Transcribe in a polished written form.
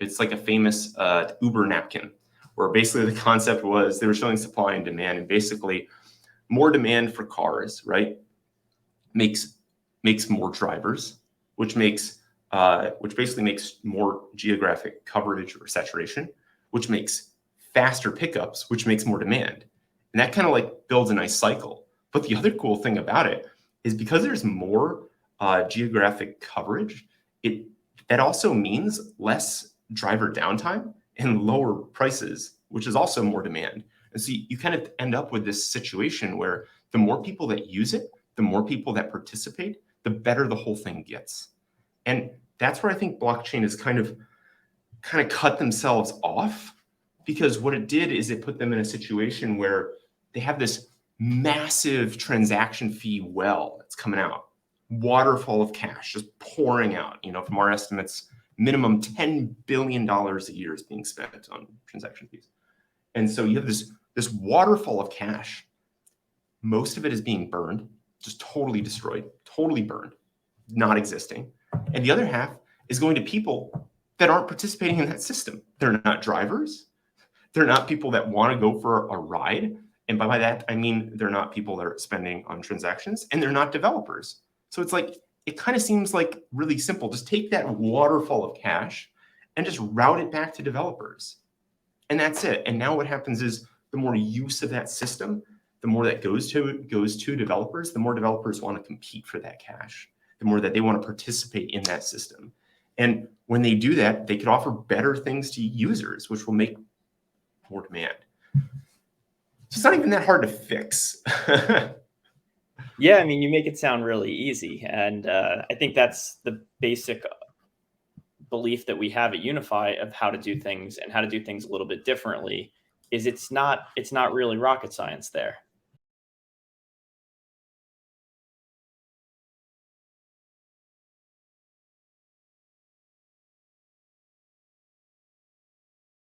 It's like a famous Uber napkin, where basically the concept was they were showing supply and demand, and basically more demand for cars, right, makes more drivers, which basically makes more geographic coverage or saturation, which makes faster pickups, which makes more demand. And that kind of like builds a nice cycle. But the other cool thing about it is because there's more geographic coverage, that also means less driver downtime and lower prices, which is also more demand. And so you kind of end up with this situation where the more people that use it, the more people that participate, the better the whole thing gets. And that's where I think blockchain has kind of cut themselves off, because what it did is it put them in a situation where they have this massive transaction fee well that's coming out, waterfall of cash just pouring out. From our estimates, minimum $10 billion a year is being spent on transaction fees. And so you have this waterfall of cash. Most of it is being burned, just totally destroyed, totally burned, not existing. And the other half is going to people that aren't participating in that system. They're not drivers. They're not people that want to go for a ride. And by that, I mean, they're not people that are spending on transactions, and they're not developers. So it's like, it kind of seems like really simple. Just take that waterfall of cash and just route it back to developers. And that's it. And now what happens is the more use of that system, the more that goes to developers, the more developers want to compete for that cash, the more that they want to participate in that system. And when they do that, they can offer better things to users, which will make more demand. So it's not even that hard to fix. Yeah, I mean, you make it sound really easy. And I think that's the basic belief that we have at Unifi of how to do things and how to do things a little bit differently, is it's not really rocket science there.